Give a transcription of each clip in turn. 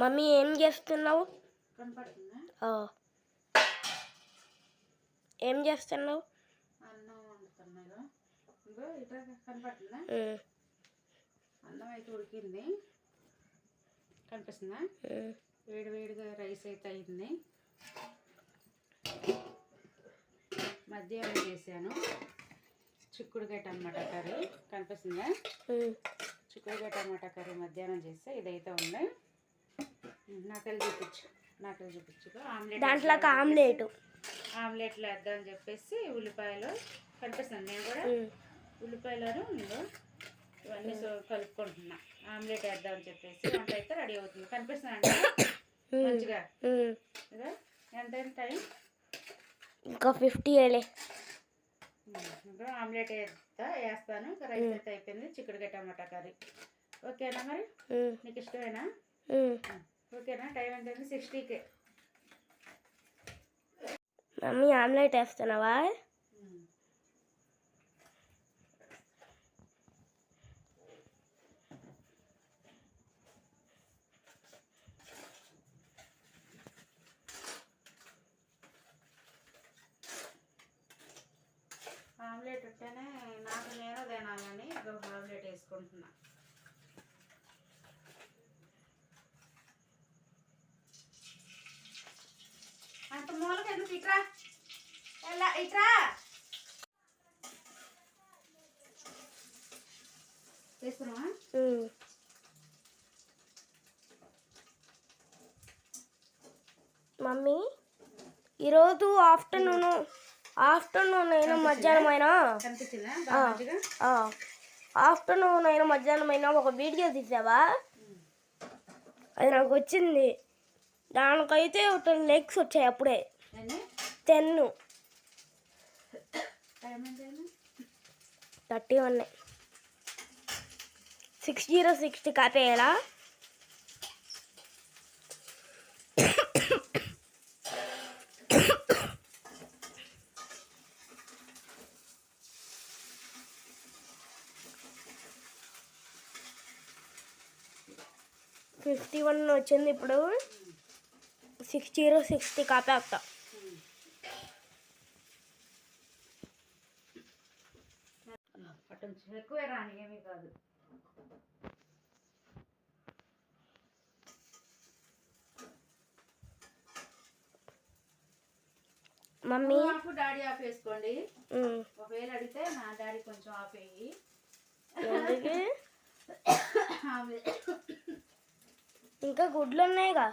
Mummy ఏం చేస్తున్నావు? ఏం చేస్తున్నావు? అన్నం వండుతున్నా. ఇగో ఇట్లా కనపడుతుందా? అన్నం అయితే ఉడికింది, కనిపిస్తుందా? వేడి వేడిగా రైస్ అయితే అయింది. మధ్యాహ్నం చేశాను చిక్కుడుకాయ టమాటా కర్రీ, కనిపిస్తుందా? చిక్కుడుకాయ టమాటా కర్రీ మధ్యాహ్నం చేస్తే ఇదైతే ఉంది. నాకెళ్ళి చూపించు ఆమ్లెట్. దాంట్లో ఆమ్లెట్లు వేద్దామని చెప్పేసి ఉల్లిపాయలు కనిపిస్తుంది. నేను కూడా ఉల్లిపాయలను ఇవన్నీ కలుపుకుంటున్నా. ఆమ్లెట్ వేద్దామని చెప్పేసి వంట అయితే రెడీ అవుతుంది. కనిపిస్తుందండి మంచిగా. ఇదో ఎంత టైం? ఇంకా 50 ఏలే. ఇంకా ఆమ్లెట్ వేస్తాను. రైస్ అయితే అయిపోయింది. చిక్కుడుకాయ టమాటా కర్రీ. ఓకేనా? మరి నీకు ఇష్టమేనా? ఓకేనా? టైం ఎంత? 60కే. మమ్మీ ఆమ్లెట్ వేస్తున్నావా? ఆమ్లెట్ ఉంటేనే నాకు నేను తినాలని ఆమ్లెట్ వేసుకుంటున్నా. అంత మూలకి ఎందుకు? ఇట్రా ఇట్రా చేస్తున్నావా? మమ్మీ ఈరోజు ఆఫ్టర్నూన్ అయినా మధ్యాహ్నం అయినా ఆఫ్టర్నూన్ అయినా మధ్యాహ్నం అయినా ఒక వీడియో తీసావా? అది నాకు వచ్చింది. దానికైతే 10 లైక్స్ వచ్చాయి అప్పుడే. 10 31 60 కాపేయాలా? $51 వచ్చింది. ఇప్పుడు 60 కాపేస్తా. ఎక్కువ రాని ఏమీ కాదు. మమ్మీ ఆఫ్ డాడీ ఆఫ్ వేసుకోండి. ఒకవేళ అడిగితే నా డాడీ కొంచెం ఆఫ్ వేయి. ఇంకా గుడ్లు ఉన్నాయిగా.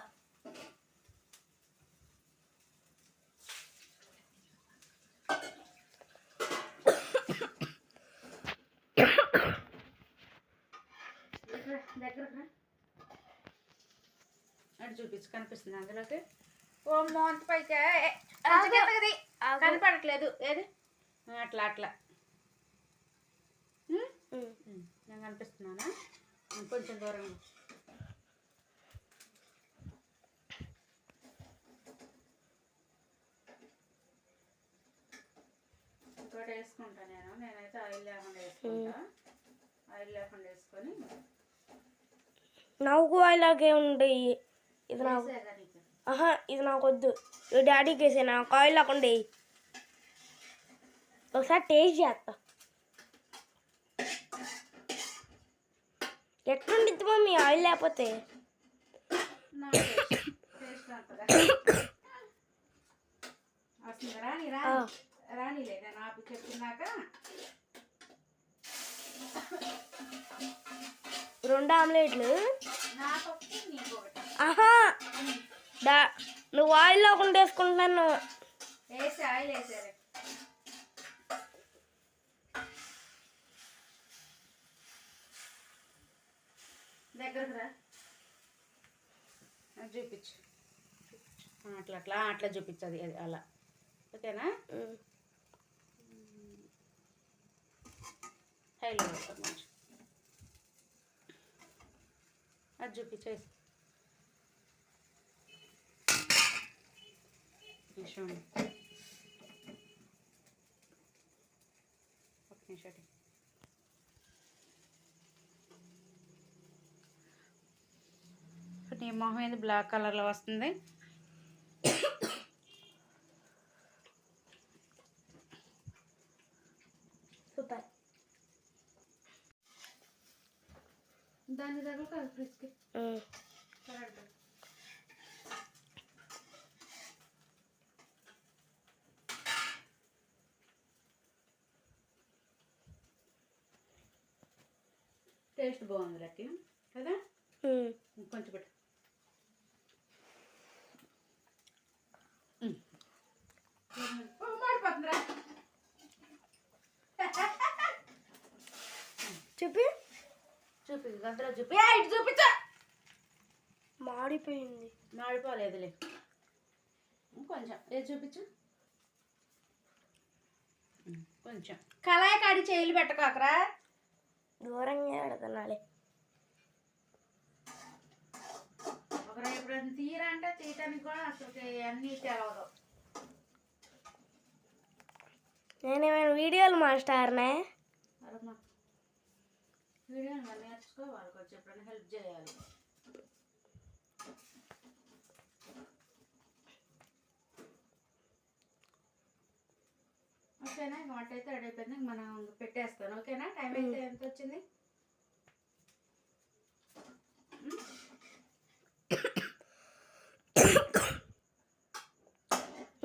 దగ్గర అటు చూపించు. కనిపిస్తుంది అందులోకి. ఓ మోంత పైకి కనపడట్లేదు. ఏది అట్లా అట్లా నేను కనిపిస్తున్నానా? కొంచెం దూరం. ఇంకోటి వేసుకుంటా. నేనైతే ఆయిల్ లేకుండా వేసుకుంటా. ఆయిల్ లేకుండా వేసుకొని నాకు అలాగే ఉండేవి. ఇది నాకు ఇది నాకు వద్దు. డాడీకి వేసే నాకు ఆయిల్ లేకుండా వేయి. ఒకసారి టేస్ట్ చేస్తా. ఎట్లుండిద్ది మమ్మీ ఆయిల్ లేకపోతే? రానిలే నేను ఆపి చెప్తున్నాక 2 ఆమ్లెట్లు. నువ్వు ఆయిల్ లేకుండా వేసుకుంటున్నాను. వేసి ఆయిల్ వేసారు. దగ్గరకు రా. చూపించు. అట్లా అట్లా అట్లా చూపించదు. అది అలా. ఓకేనా? హైలో అది చూపించేసి నిమిషం. ఒక నిమిషం. నీ మొహం ఏంది బ్లాక్ కలర్లో వస్తుంది? సూపర్. దాన్ని తగ్గ కాదు ఫ్రిడ్జ్కి కరెంట్. టేస్ట్ బాగుంది లక్కి కదా. కొంచెం పెట్టు. మాడిపోతుందిరా. చూపి చూపి గంటలో చూపి. ఇటు చూపించా. మాడిపోయింది. మాడిపోలేదులే. కొంచెం ఏది చూపించు. కొంచెం కళాయి కాడి చేయలు పెట్టకాకరా. దూరంగా ఆడుతున్నాలే. ఒకరు ఎప్పుడైనా తీరా అంటే తీయటానికి కూడా అసలు అన్నీ తెలవదు. నేనేమైనా వీడియోలు మాస్టర్నే. అరమ్మా వీడియోని మరి నేర్చుకో. వాళ్ళకి వచ్చి ఎప్పుడైనా హెల్ప్ చేయాలి. ఓకేనా? ఇక వంట అయితే రెడీ అయిపోయింది. మనం పెట్టేస్తాను. ఓకేనా? టైం అయితే ఎంత వచ్చింది?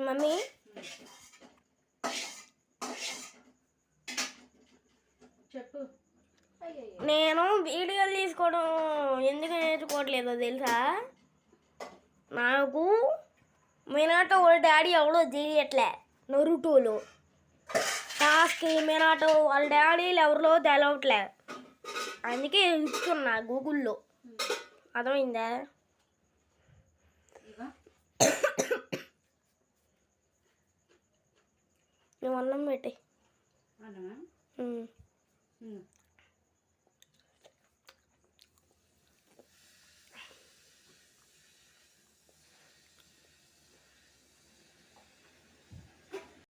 మమ్మీ చెప్పు. నేను వీడియోలు తీసుకోవడం ఎందుకు నేర్చుకోవట్లేదో తెలుసా? నాకు మినాటో వాళ్ళ డాడీ ఎవడో తెలియట్లే. నరుటోలు టాస్కి మినాటో వాళ్ళ డాడీలు ఎవరిలో తెలవట్లే. అందుకే ఇస్తున్నా గూగుల్లో. అర్థమైందా? నువ్వు అన్నం పెట్టి. అన్నమా?